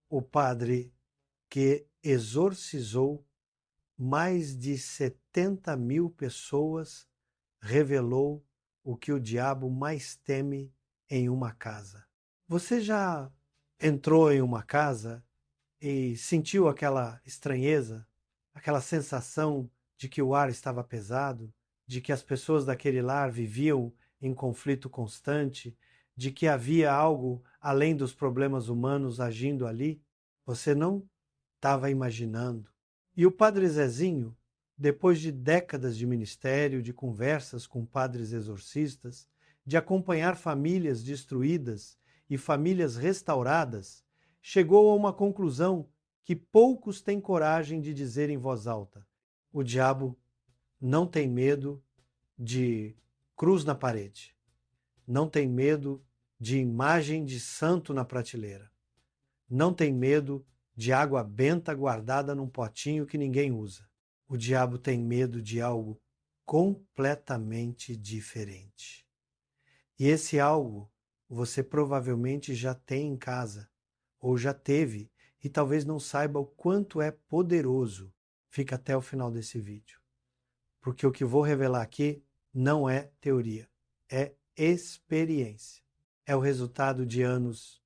o padre que exorcizou mais de 70.000 pessoas revelou o que o diabo mais teme em uma casa. Você já entrou em uma casa e sentiu aquela estranheza, aquela sensação de que o ar estava pesado, de que as pessoas daquele lar viviam em conflito constante, de que havia algo além dos problemas humanos agindo ali? Você não estava imaginando. E o padre Zezinho, depois de décadas de ministério, de conversas com padres exorcistas, de acompanhar famílias destruídas e famílias restauradas, chegou a uma conclusão que poucos têm coragem de dizer em voz alta: o diabo não tem medo de cruz na parede, não tem medo de imagem de santo na prateleira, não tem medo de água benta guardada num potinho que ninguém usa. O diabo tem medo de algo completamente diferente. E esse algo você provavelmente já tem em casa, ou já teve, e talvez não saiba o quanto é poderoso. Fica até o final desse vídeo. Porque o que vou revelar aqui não é teoria, é experiência. É o resultado de anos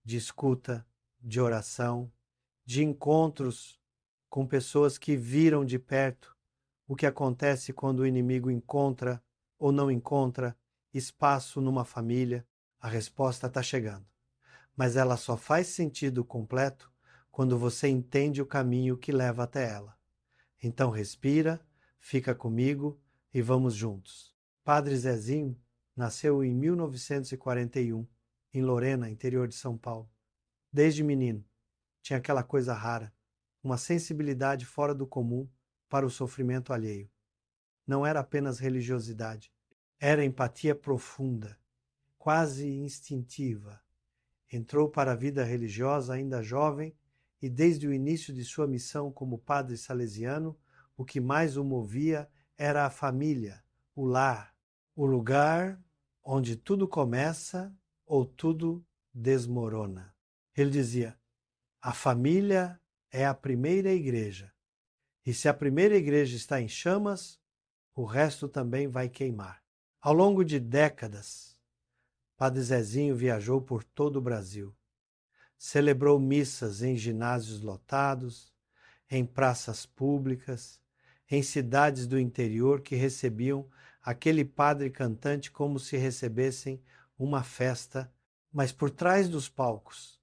de escuta, de oração, de encontros com pessoas que viram de perto o que acontece quando o inimigo encontra ou não encontra espaço numa família. A resposta está chegando. Mas ela só faz sentido completo quando você entende o caminho que leva até ela. Então respira, fica comigo e vamos juntos. Padre Zezinho nasceu em 1941, em Lorena, interior de São Paulo. Desde menino, tinha aquela coisa rara, uma sensibilidade fora do comum para o sofrimento alheio. Não era apenas religiosidade, era empatia profunda, quase instintiva. Entrou para a vida religiosa ainda jovem e desde o início de sua missão como padre salesiano, o que mais o movia era a família, o lar, o lugar onde tudo começa ou tudo desmorona. Ele dizia: a família é a primeira igreja, e se a primeira igreja está em chamas, o resto também vai queimar. Ao longo de décadas, Padre Zezinho viajou por todo o Brasil. Celebrou missas em ginásios lotados, em praças públicas, em cidades do interior que recebiam aquele padre cantante como se recebessem uma festa, mas por trás dos palcos,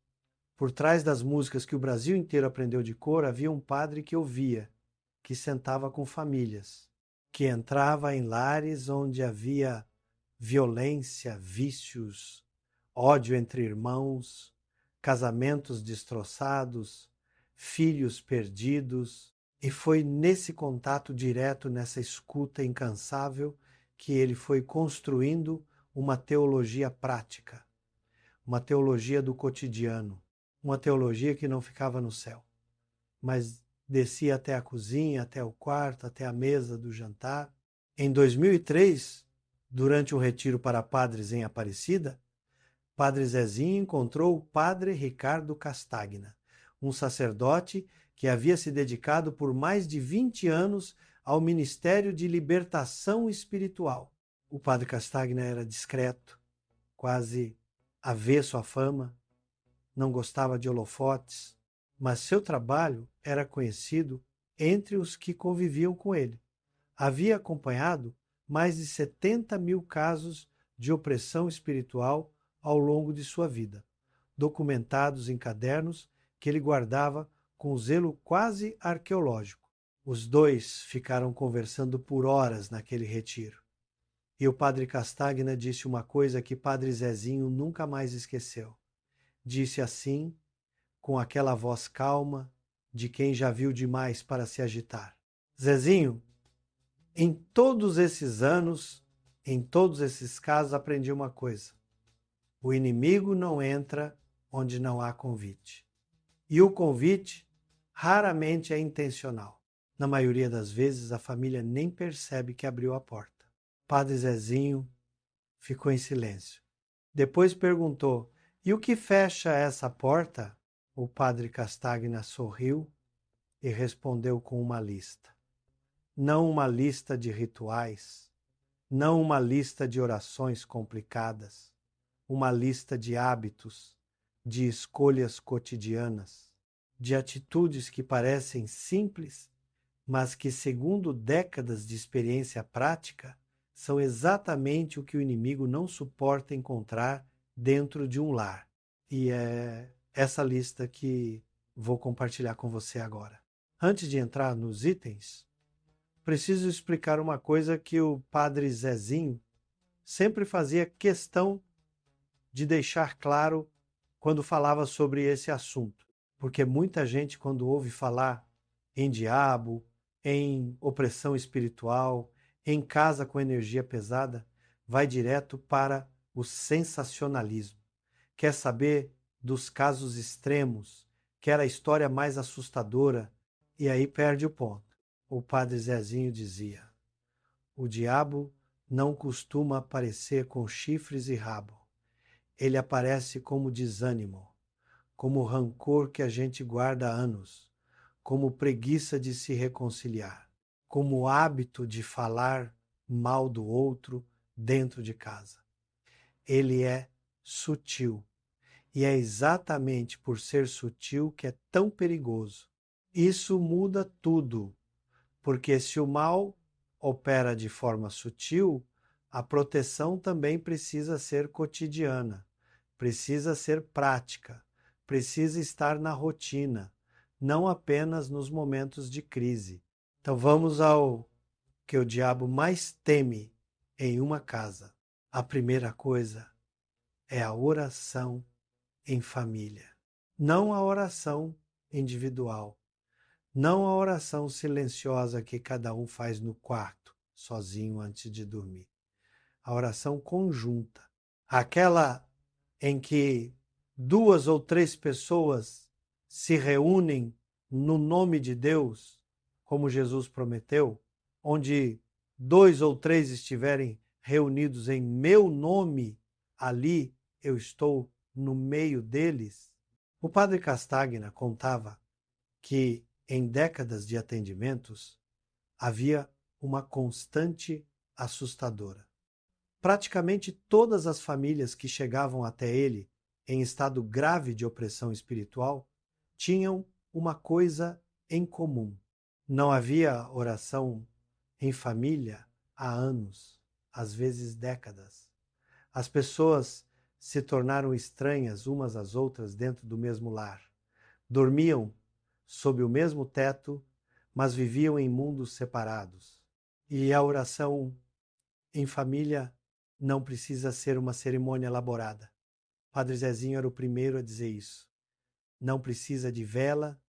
por trás das músicas que o Brasil inteiro aprendeu de cor, havia um padre que ouvia, que sentava com famílias, que entrava em lares onde havia violência, vícios, ódio entre irmãos, casamentos destroçados, filhos perdidos. E foi nesse contato direto, nessa escuta incansável, que ele foi construindo uma teologia prática, uma teologia do cotidiano, uma teologia que não ficava no céu, mas descia até a cozinha, até o quarto, até a mesa do jantar. Em 2003, durante um retiro para padres em Aparecida, Padre Zezinho encontrou o Padre Ricardo Castagna, um sacerdote que havia se dedicado por mais de 20 anos ao ministério de libertação espiritual. O Padre Castagna era discreto, quase avesso à fama, não gostava de holofotes, mas seu trabalho era conhecido entre os que conviviam com ele. Havia acompanhado mais de 70.000 casos de opressão espiritual ao longo de sua vida, documentados em cadernos que ele guardava com zelo quase arqueológico. Os dois ficaram conversando por horas naquele retiro. E o padre Castagna disse uma coisa que Padre Zezinho nunca mais esqueceu. Disse assim, com aquela voz calma de quem já viu demais para se agitar: Zezinho, em todos esses anos, em todos esses casos, aprendi uma coisa: o inimigo não entra onde não há convite. E o convite raramente é intencional. Na maioria das vezes, a família nem percebe que abriu a porta. Padre Zezinho ficou em silêncio. Depois perguntou: e o que fecha essa porta? O padre Castagna sorriu e respondeu com uma lista. Não uma lista de rituais, não uma lista de orações complicadas, uma lista de hábitos, de escolhas cotidianas, de atitudes que parecem simples, mas que, segundo décadas de experiência prática, são exatamente o que o inimigo não suporta encontrar dentro de um lar. E é essa lista que vou compartilhar com você agora. Antes de entrar nos itens, preciso explicar uma coisa que o padre Zezinho sempre fazia questão de deixar claro quando falava sobre esse assunto. Porque muita gente, quando ouve falar em diabo, em opressão espiritual, em casa com energia pesada, vai direto para o sensacionalismo. Quer saber dos casos extremos, quer a história mais assustadora, e aí perde o ponto. O padre Zezinho dizia: o diabo não costuma aparecer com chifres e rabo. Ele aparece como desânimo, como rancor que a gente guarda há anos, como preguiça de se reconciliar, como hábito de falar mal do outro dentro de casa. Ele é sutil. E é exatamente por ser sutil que é tão perigoso. Isso muda tudo, porque se o mal opera de forma sutil, a proteção também precisa ser cotidiana, precisa ser prática, precisa estar na rotina, não apenas nos momentos de crise. Então vamos ao que o diabo mais teme em uma casa. A primeira coisa é a oração em família. Não a oração individual, não a oração silenciosa que cada um faz no quarto, sozinho antes de dormir. A oração conjunta, aquela em que 2 ou 3 pessoas se reúnem no nome de Deus, como Jesus prometeu, onde 2 ou 3 estiverem reunidos em meu nome, ali eu estou no meio deles. O padre Castagna contava que em décadas de atendimentos havia uma constante assustadora. Praticamente todas as famílias que chegavam até ele em estado grave de opressão espiritual tinham uma coisa em comum. Não havia oração em família há anos, às vezes décadas. As pessoas se tornaram estranhas umas às outras dentro do mesmo lar. Dormiam sob o mesmo teto, mas viviam em mundos separados. E a oração em família não precisa ser uma cerimônia elaborada. Padre Zezinho era o primeiro a dizer isso. Não precisa de vela,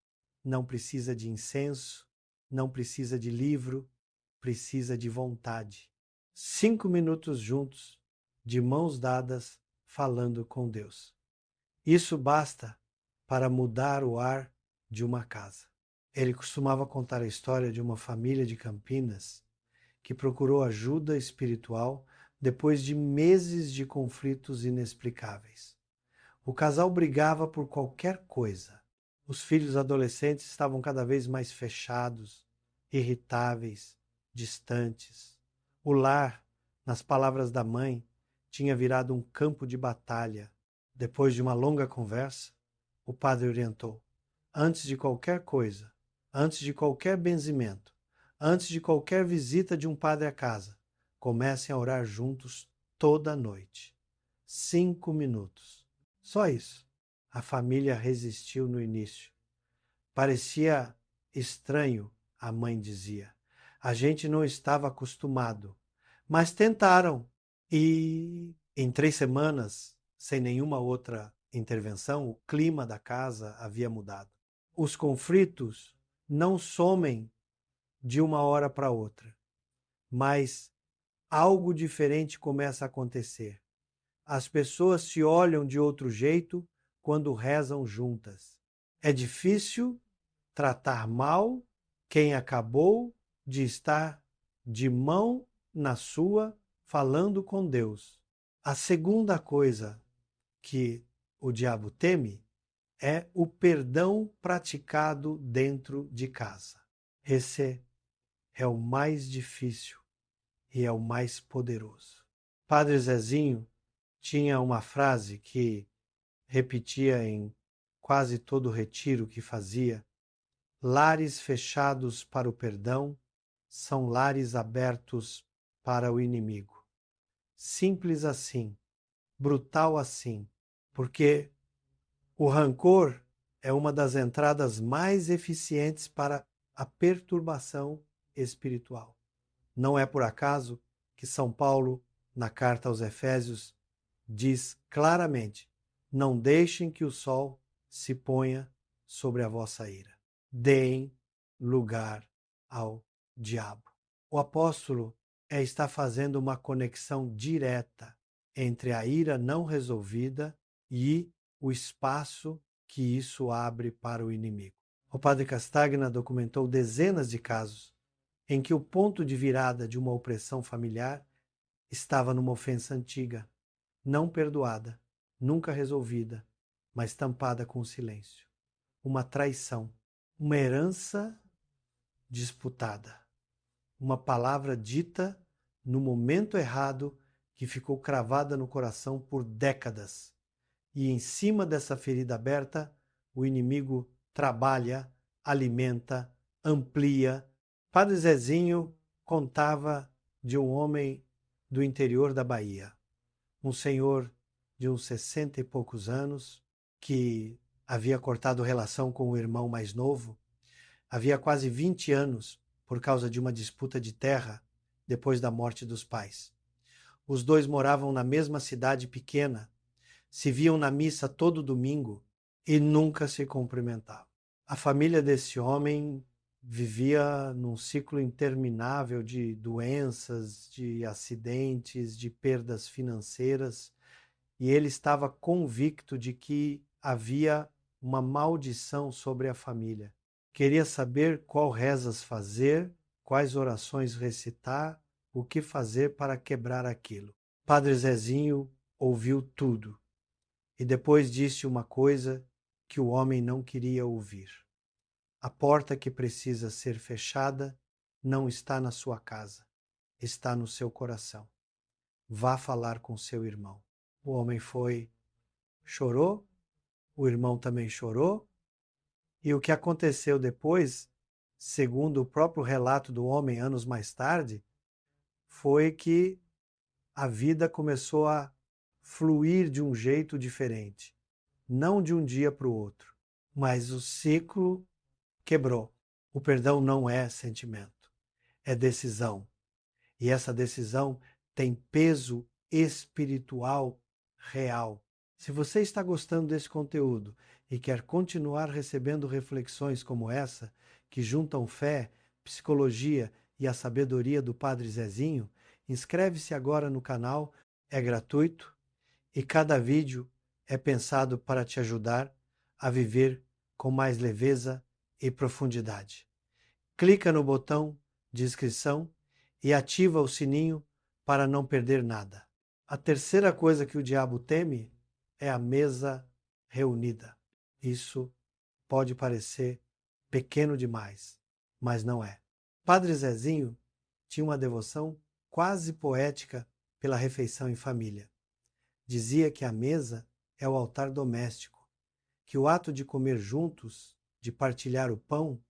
não precisa de incenso, não precisa de livro, precisa de vontade. 5 minutos juntos, de mãos dadas, falando com Deus. Isso basta para mudar o ar de uma casa. Ele costumava contar a história de uma família de Campinas que procurou ajuda espiritual depois de meses de conflitos inexplicáveis. O casal brigava por qualquer coisa. Os filhos adolescentes estavam cada vez mais fechados, irritáveis, distantes. O lar, nas palavras da mãe, tinha virado um campo de batalha. Depois de uma longa conversa, o padre orientou: antes de qualquer coisa, antes de qualquer benzimento, antes de qualquer visita de um padre à casa, comecem a orar juntos toda a noite. 5 minutos. Só isso. A família resistiu no início. Parecia estranho, a mãe dizia. A gente não estava acostumado. Mas tentaram. E em 3 semanas, sem nenhuma outra intervenção, o clima da casa havia mudado. Os conflitos não somem de uma hora para outra, mas algo diferente começa a acontecer. As pessoas se olham de outro jeito quando rezam juntas. É difícil tratar mal quem acabou de estar de mão na sua falando com Deus. A segunda coisa que o diabo teme é o perdão praticado dentro de casa. Esse é o mais difícil e é o mais poderoso. Padre Zezinho tinha uma frase que repetia em quase todo o retiro que fazia: lares fechados para o perdão são lares abertos para o inimigo. Simples assim, brutal assim, porque o rancor é uma das entradas mais eficientes para a perturbação espiritual. Não é por acaso que São Paulo, na carta aos Efésios, diz claramente: não deixem que o sol se ponha sobre a vossa ira. Deem lugar ao diabo. O apóstolo está fazendo uma conexão direta entre a ira não resolvida e o espaço que isso abre para o inimigo. O padre Castagna documentou dezenas de casos em que o ponto de virada de uma opressão familiar estava numa ofensa antiga, não perdoada, nunca resolvida, mas tampada com silêncio. Uma traição, uma herança disputada, uma palavra dita no momento errado que ficou cravada no coração por décadas. E em cima dessa ferida aberta, o inimigo trabalha, alimenta, amplia. Padre Zezinho contava de um homem do interior da Bahia, um senhor de uns 60 e poucos anos, que havia cortado relação com o irmão mais novo, havia quase 20 anos, por causa de uma disputa de terra depois da morte dos pais. Os dois moravam na mesma cidade pequena, se viam na missa todo domingo e nunca se cumprimentavam. A família desse homem vivia num ciclo interminável de doenças, de acidentes, de perdas financeiras, e ele estava convicto de que havia uma maldição sobre a família. Queria saber qual rezas fazer, quais orações recitar, o que fazer para quebrar aquilo. Padre Zezinho ouviu tudo e depois disse uma coisa que o homem não queria ouvir: a porta que precisa ser fechada não está na sua casa, está no seu coração. Vá falar com seu irmão. O homem foi, chorou, o irmão também chorou, e o que aconteceu depois, segundo o próprio relato do homem anos mais tarde, foi que a vida começou a fluir de um jeito diferente. Não de um dia para o outro, mas o ciclo quebrou. O perdão não é sentimento, é decisão. E essa decisão tem peso espiritual real. Se você está gostando desse conteúdo e quer continuar recebendo reflexões como essa, que juntam fé, psicologia e a sabedoria do Padre Zezinho, inscreve-se agora no canal, é gratuito e cada vídeo é pensado para te ajudar a viver com mais leveza e profundidade. Clica no botão de inscrição e ativa o sininho para não perder nada. A terceira coisa que o diabo teme é a mesa reunida. Isso pode parecer pequeno demais, mas não é. Padre Zezinho tinha uma devoção quase poética pela refeição em família. Dizia que a mesa é o altar doméstico, que o ato de comer juntos, de partilhar o pão,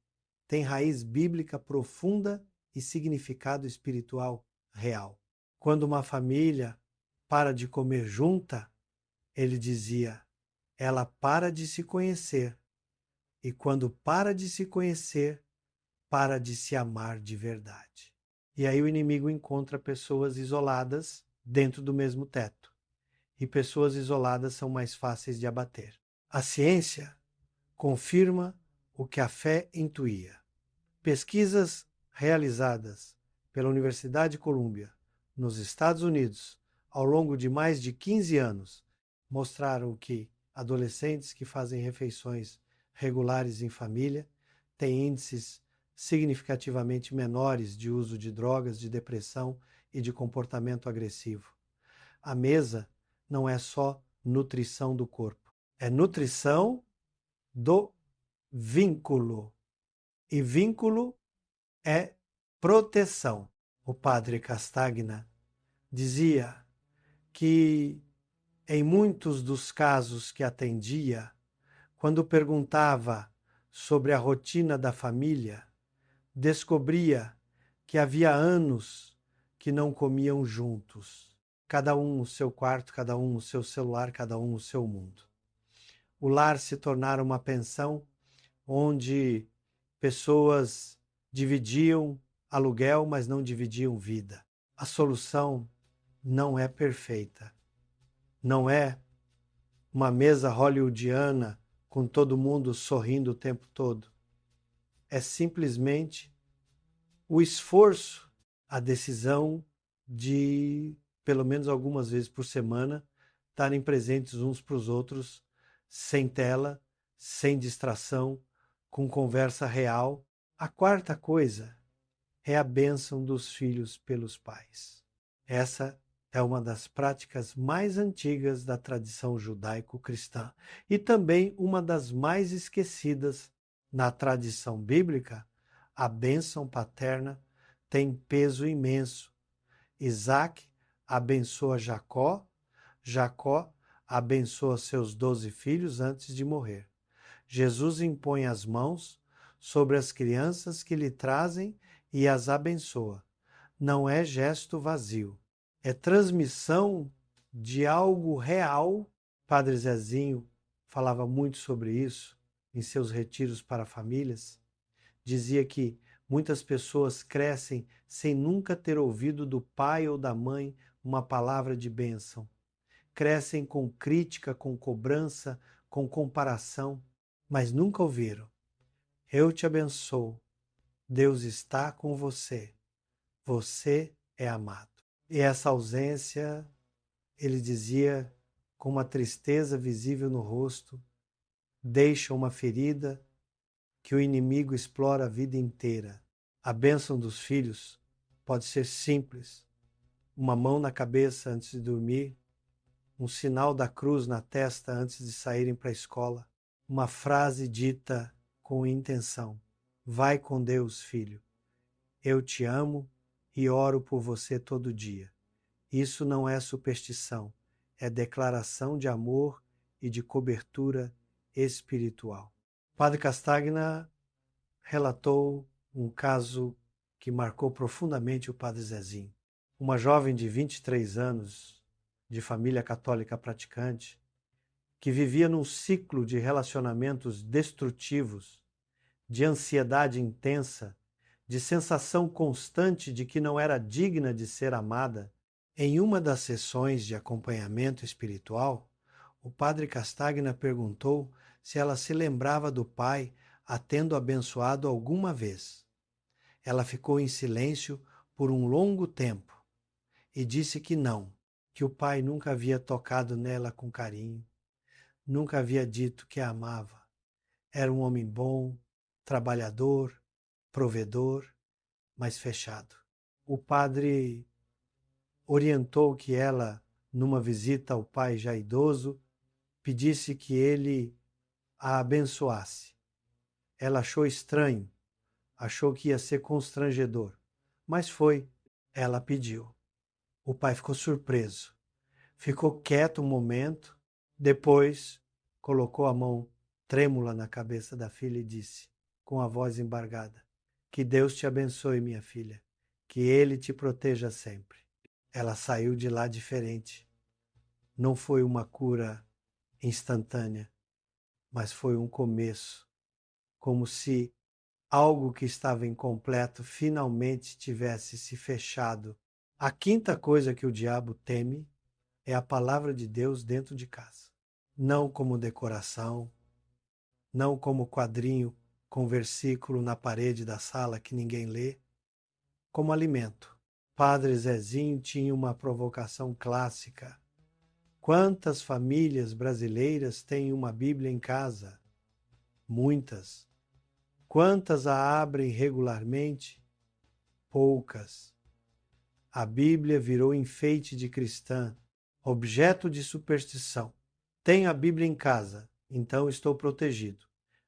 tem raiz bíblica profunda e significado espiritual real. Quando uma família para de comer junta, ele dizia, ela para de se conhecer. E quando para de se conhecer, para de se amar de verdade. E aí o inimigo encontra pessoas isoladas dentro do mesmo teto. E pessoas isoladas são mais fáceis de abater. A ciência confirma o que a fé intuía. Pesquisas realizadas pela Universidade de Columbia, nos Estados Unidos, ao longo de mais de 15 anos, mostraram que adolescentes que fazem refeições regulares em família têm índices significativamente menores de uso de drogas, de depressão e de comportamento agressivo. A mesa não é só nutrição do corpo, é nutrição do vínculo. E vínculo é proteção. O padre Castagna dizia que em muitos dos casos que atendia, quando perguntava sobre a rotina da família, descobria que havia anos que não comiam juntos. Cada um no seu quarto, cada um no seu celular, cada um no seu mundo. O lar se tornara uma pensão onde pessoas dividiam aluguel, mas não dividiam vida. A solução não é perfeita. Não é uma mesa hollywoodiana com todo mundo sorrindo o tempo todo. É simplesmente o esforço, a decisão de, pelo menos algumas vezes por semana, estarem presentes uns para os outros, sem tela, sem distração, com conversa real. A quarta coisa é a bênção dos filhos pelos pais. Essa é uma das práticas mais antigas da tradição judaico-cristã e também uma das mais esquecidas na tradição bíblica. A bênção paterna tem peso imenso. Isaac abençoa Jacó, Jacó abençoa seus 12 filhos antes de morrer. Jesus impõe as mãos sobre as crianças que lhe trazem e as abençoa. Não é gesto vazio, é transmissão de algo real. Padre Zezinho falava muito sobre isso em seus retiros para famílias. Dizia que muitas pessoas crescem sem nunca ter ouvido do pai ou da mãe uma palavra de bênção. Crescem com crítica, com cobrança, com comparação, mas nunca ouviram: eu te abençoo, Deus está com você, você é amado. E essa ausência, ele dizia, com uma tristeza visível no rosto, deixa uma ferida que o inimigo explora a vida inteira. A bênção dos filhos pode ser simples: uma mão na cabeça antes de dormir, um sinal da cruz na testa antes de saírem para a escola, uma frase dita com intenção: vai com Deus, filho, eu te amo e oro por você todo dia. Isso não é superstição, é declaração de amor e de cobertura espiritual. Padre Castagna relatou um caso que marcou profundamente o Padre Zezinho. Uma jovem de 23 anos, de família católica praticante, que vivia num ciclo de relacionamentos destrutivos, de ansiedade intensa, de sensação constante de que não era digna de ser amada. Em uma das sessões de acompanhamento espiritual, o padre Castagna perguntou se ela se lembrava do pai a tendo abençoado alguma vez. Ela ficou em silêncio por um longo tempo e disse que não, que o pai nunca havia tocado nela com carinho, nunca havia dito que a amava. Era um homem bom, trabalhador, provedor, mas fechado. O padre orientou que ela, numa visita ao pai já idoso, pedisse que ele a abençoasse. Ela achou estranho, achou que ia ser constrangedor, mas foi. Ela pediu. O pai ficou surpreso, ficou quieto um momento, depois colocou a mão trêmula na cabeça da filha e disse, com a voz embargada: que Deus te abençoe, minha filha, que Ele te proteja sempre. Ela saiu de lá diferente. Não foi uma cura instantânea, mas foi um começo, como se algo que estava incompleto finalmente tivesse se fechado. A quinta coisa que o diabo teme é a palavra de Deus dentro de casa. Não como decoração, não como quadrinho com versículo na parede da sala que ninguém lê, como alimento. Padre Zezinho tinha uma provocação clássica. Quantas famílias brasileiras têm uma Bíblia em casa? Muitas. Quantas a abrem regularmente? Poucas. A Bíblia virou enfeite de cristã, objeto de superstição. Tenho a Bíblia em casa, então estou protegido.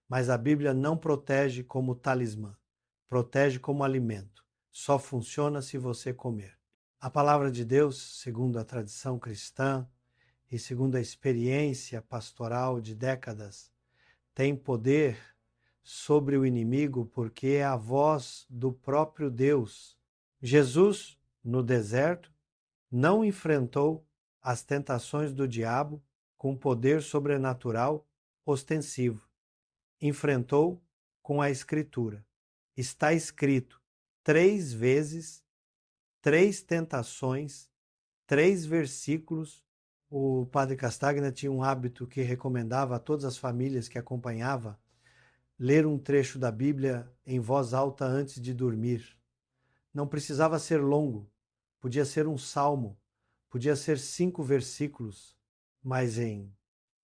Mas a Bíblia não protege como talismã, protege como alimento. Só funciona se você comer. A palavra de Deus, segundo a tradição cristã e segundo a experiência pastoral de décadas, tem poder sobre o inimigo porque é a voz do próprio Deus. Jesus, no deserto, não enfrentou as tentações do diabo com poder sobrenatural ostensivo. Enfrentou com a Escritura. Está escrito 3 vezes, 3 tentações, 3 versículos. O padre Castagna tinha um hábito que recomendava a todas as famílias que acompanhava ler um trecho da Bíblia em voz alta antes de dormir. Não precisava ser longo, podia ser um salmo, podia ser 5 versículos, mas em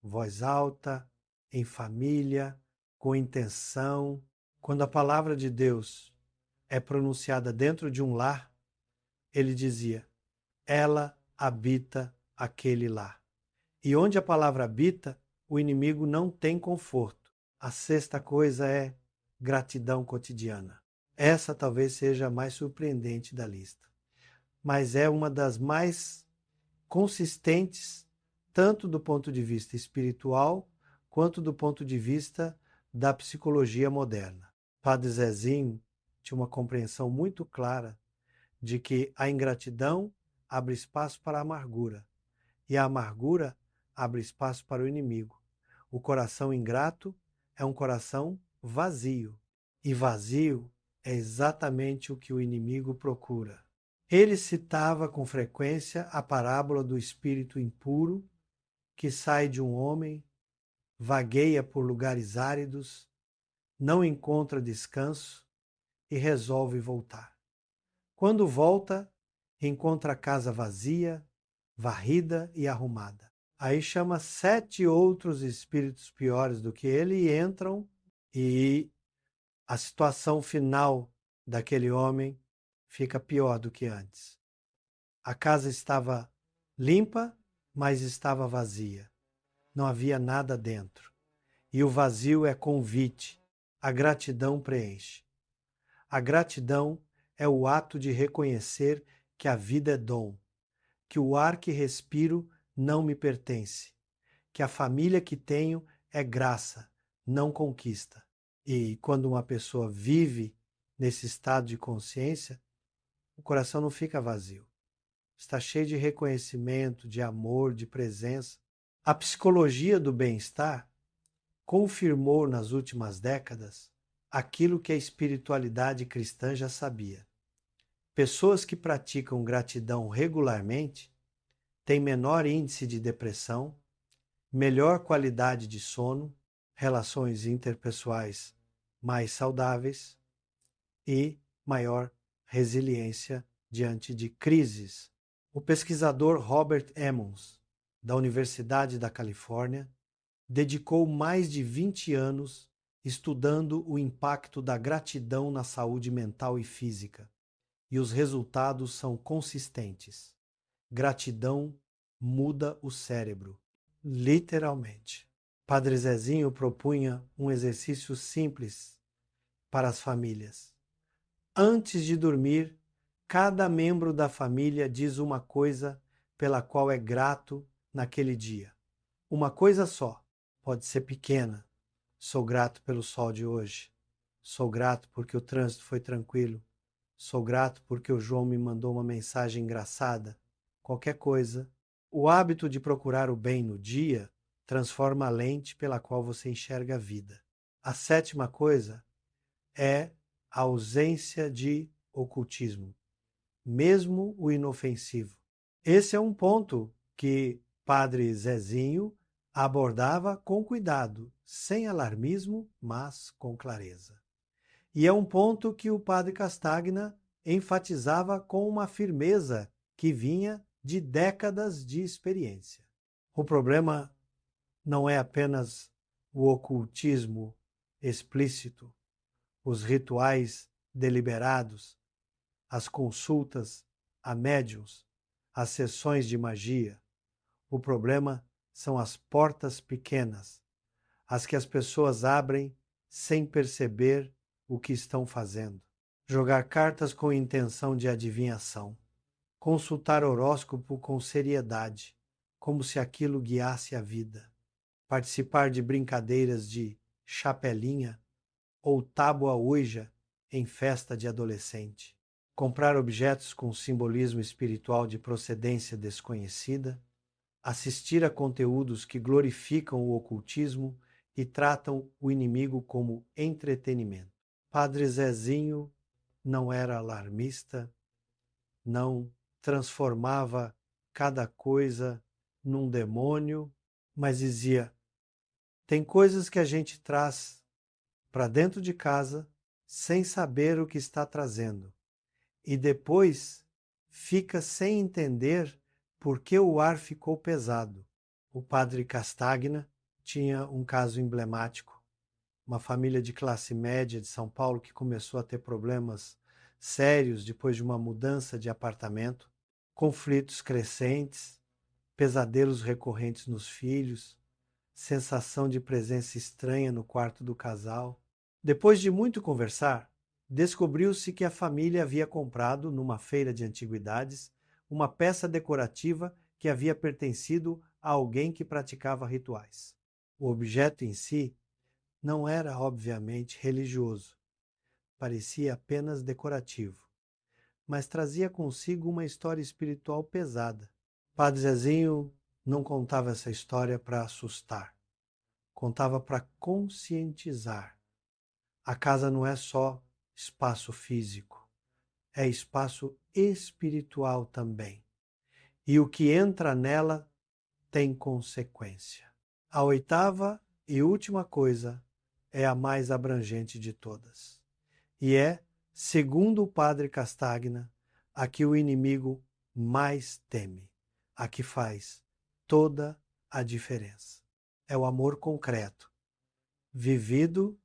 voz alta, em família, com intenção. Quando a palavra de Deus é pronunciada dentro de um lar, ele dizia: ela habita aquele lar. E onde a palavra habita, o inimigo não tem conforto. A sexta coisa é gratidão cotidiana. Essa talvez seja a mais surpreendente da lista, mas é uma das mais consistentes, tanto do ponto de vista espiritual, quanto do ponto de vista da psicologia moderna. Padre Zezinho tinha uma compreensão muito clara de que a ingratidão abre espaço para a amargura, e a amargura abre espaço para o inimigo. O coração ingrato é um coração vazio, e vazio é exatamente o que o inimigo procura. Ele citava com frequência a parábola do espírito impuro que sai de um homem, vagueia por lugares áridos, não encontra descanso e resolve voltar. Quando volta, encontra a casa vazia, varrida e arrumada. Aí chama 7 outros espíritos piores do que ele e entram, e a situação final daquele homem fica pior do que antes. A casa estava limpa, mas estava vazia. Não havia nada dentro. E o vazio é convite. A gratidão preenche. A gratidão é o ato de reconhecer que a vida é dom, que o ar que respiro não me pertence, que a família que tenho é graça, não conquista. E quando uma pessoa vive nesse estado de consciência, o coração não fica vazio. Está cheio de reconhecimento, de amor, de presença. A psicologia do bem-estar confirmou nas últimas décadas aquilo que a espiritualidade cristã já sabia. Pessoas que praticam gratidão regularmente têm menor índice de depressão, melhor qualidade de sono, relações interpessoais mais saudáveis e maior resiliência diante de crises. O pesquisador Robert Emmons, da Universidade da Califórnia, dedicou mais de 20 anos estudando o impacto da gratidão na saúde mental e física, e os resultados são consistentes. Gratidão muda o cérebro, literalmente. Padre Zezinho propunha um exercício simples para as famílias. Antes de dormir, cada membro da família diz uma coisa pela qual é grato naquele dia. Uma coisa só, pode ser pequena. Sou grato pelo sol de hoje. Sou grato porque o trânsito foi tranquilo. Sou grato porque o João me mandou uma mensagem engraçada. Qualquer coisa. O hábito de procurar o bem no dia transforma a lente pela qual você enxerga a vida. A sétima coisa é a ausência de ocultismo, mesmo o inofensivo. Esse é um ponto que Padre Zezinho abordava com cuidado, sem alarmismo, mas com clareza. E é um ponto que o Padre Castagna enfatizava com uma firmeza que vinha de décadas de experiência. O problema não é apenas o ocultismo explícito, os rituais deliberados, as consultas a médiuns, as sessões de magia. O problema são as portas pequenas, as que as pessoas abrem sem perceber o que estão fazendo. Jogar cartas com intenção de adivinhação. Consultar horóscopo com seriedade, como se aquilo guiasse a vida. Participar de brincadeiras de chapelinha ou tábua ouija em festa de adolescente. Comprar objetos com simbolismo espiritual de procedência desconhecida. Assistir a conteúdos que glorificam o ocultismo e tratam o inimigo como entretenimento. Padre Zezinho não era alarmista, não transformava cada coisa num demônio, mas dizia: tem coisas que a gente traz para dentro de casa sem saber o que está trazendo, e depois fica sem entender por que o ar ficou pesado. O padre Castagna tinha um caso emblemático. Uma família de classe média de São Paulo que começou a ter problemas sérios depois de uma mudança de apartamento, conflitos crescentes, pesadelos recorrentes nos filhos, sensação de presença estranha no quarto do casal. Depois de muito conversar, descobriu-se que a família havia comprado, numa feira de antiguidades, uma peça decorativa que havia pertencido a alguém que praticava rituais. O objeto em si não era, obviamente, religioso. Parecia apenas decorativo, mas trazia consigo uma história espiritual pesada. Padre Zezinho não contava essa história para assustar, contava para conscientizar. A casa não é só espaço físico, é espaço espiritual também. E o que entra nela tem consequência. A oitava e última coisa é a mais abrangente de todas. E é, segundo o padre Castagna, a que o inimigo mais teme, a que faz toda a diferença. É o amor concreto, vivido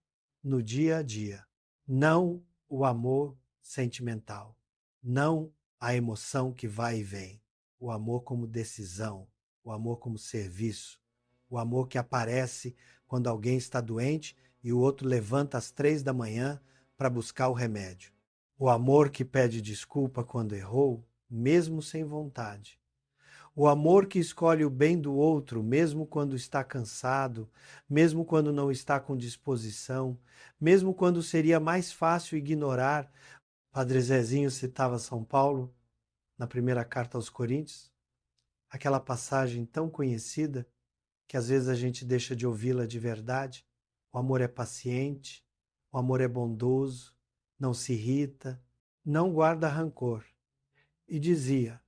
no dia a dia, não o amor sentimental, não a emoção que vai e vem, o amor como decisão, o amor como serviço, o amor que aparece quando alguém está doente e o outro levanta às 3 da manhã para buscar o remédio. O amor que pede desculpa quando errou, mesmo sem vontade. O amor que escolhe o bem do outro, mesmo quando está cansado, mesmo quando não está com disposição, mesmo quando seria mais fácil ignorar. Padre Zezinho citava São Paulo na primeira carta aos Coríntios, aquela passagem tão conhecida que às vezes a gente deixa de ouvi-la de verdade. O amor é paciente, o amor é bondoso, não se irrita, não guarda rancor. E dizia: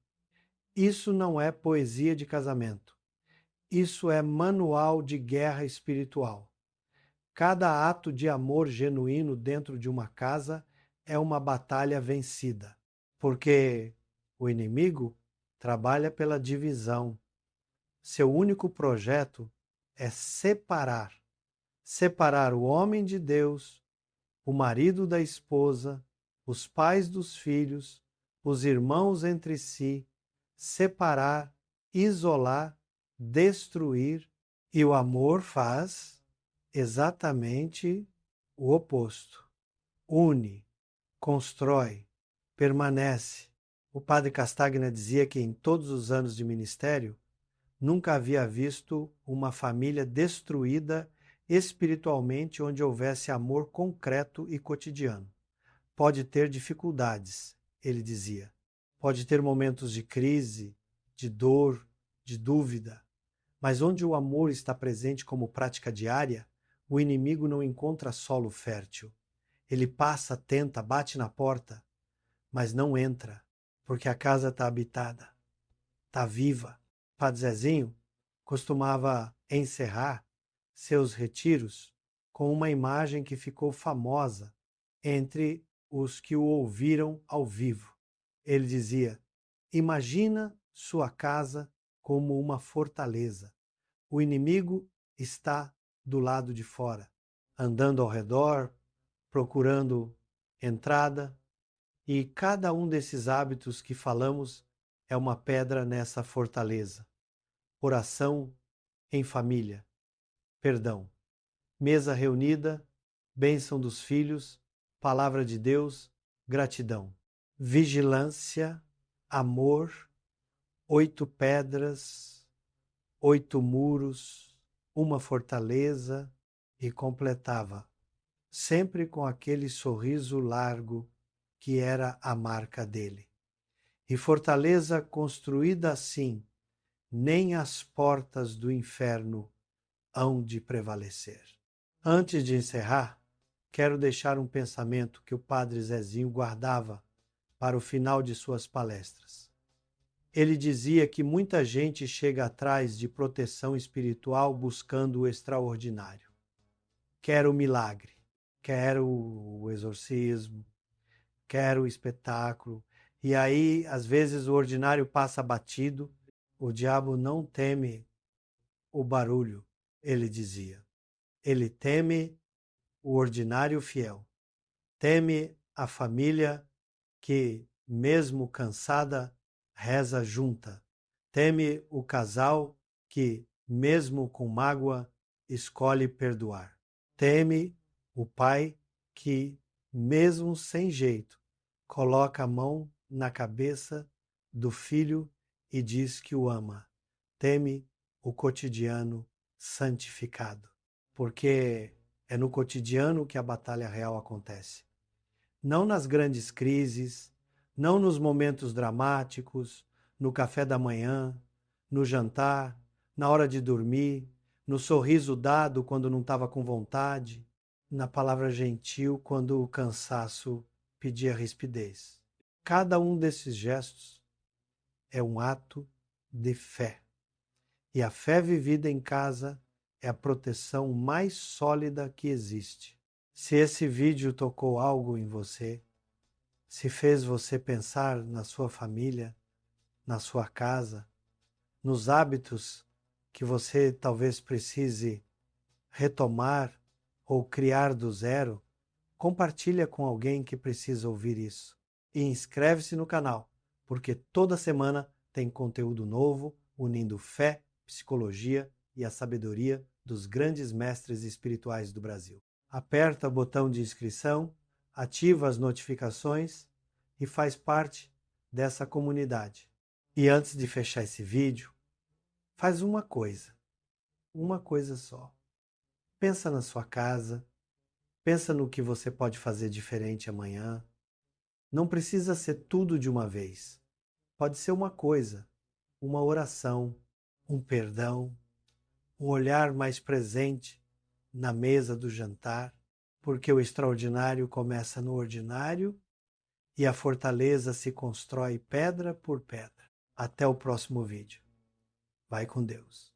isso não é poesia de casamento. Isso é manual de guerra espiritual. Cada ato de amor genuíno dentro de uma casa é uma batalha vencida, porque o inimigo trabalha pela divisão. Seu único projeto é separar o homem de Deus, o marido da esposa, os pais dos filhos, os irmãos entre si, separar, isolar, destruir, e o amor faz exatamente o oposto. Une, constrói, permanece. O padre Castagna dizia que em todos os anos de ministério nunca havia visto uma família destruída espiritualmente onde houvesse amor concreto e cotidiano. Pode ter dificuldades, ele dizia. Pode ter momentos de crise, de dor, de dúvida. Mas onde o amor está presente como prática diária, o inimigo não encontra solo fértil. Ele passa, tenta, bate na porta, mas não entra, porque a casa está habitada, está viva. Padre Zezinho costumava encerrar seus retiros com uma imagem que ficou famosa entre os que o ouviram ao vivo. Ele dizia: imagina sua casa como uma fortaleza. O inimigo está do lado de fora, andando ao redor, procurando entrada, e cada um desses hábitos que falamos é uma pedra nessa fortaleza. Oração em família, perdão, mesa reunida, bênção dos filhos, palavra de Deus, gratidão. Vigilância, amor, 8 pedras, 8 muros, uma fortaleza, e completava, sempre com aquele sorriso largo que era a marca dele. E fortaleza construída assim, nem as portas do inferno hão de prevalecer. Antes de encerrar, quero deixar um pensamento que o padre Zezinho guardava para o final de suas palestras. Ele dizia que muita gente chega atrás de proteção espiritual buscando o extraordinário. Quer o milagre, quer o exorcismo, quer o espetáculo. E aí, às vezes, o ordinário passa batido. O diabo não teme o barulho, ele dizia. Ele teme o ordinário fiel. Teme a família que, mesmo cansada, reza junta. Teme o casal que, mesmo com mágoa, escolhe perdoar. Teme o pai que, mesmo sem jeito, coloca a mão na cabeça do filho e diz que o ama. Teme o cotidiano santificado, porque é no cotidiano que a batalha real acontece. Não nas grandes crises, não nos momentos dramáticos, no café da manhã, no jantar, na hora de dormir, no sorriso dado quando não estava com vontade, na palavra gentil quando o cansaço pedia rispidez. Cada um desses gestos é um ato de fé. E a fé vivida em casa é a proteção mais sólida que existe. Se esse vídeo tocou algo em você, se fez você pensar na sua família, na sua casa, nos hábitos que você talvez precise retomar ou criar do zero, compartilha com alguém que precisa ouvir isso. E inscreve-se no canal, porque toda semana tem conteúdo novo unindo fé, psicologia e a sabedoria dos grandes mestres espirituais do Brasil. Aperta o botão de inscrição, ativa as notificações e faz parte dessa comunidade. E antes de fechar esse vídeo, faz uma coisa só. Pensa na sua casa, pensa no que você pode fazer diferente amanhã. Não precisa ser tudo de uma vez. Pode ser uma coisa, uma oração, um perdão, um olhar mais presente na mesa do jantar, porque o extraordinário começa no ordinário e a fortaleza se constrói pedra por pedra. Até o próximo vídeo. Vai com Deus.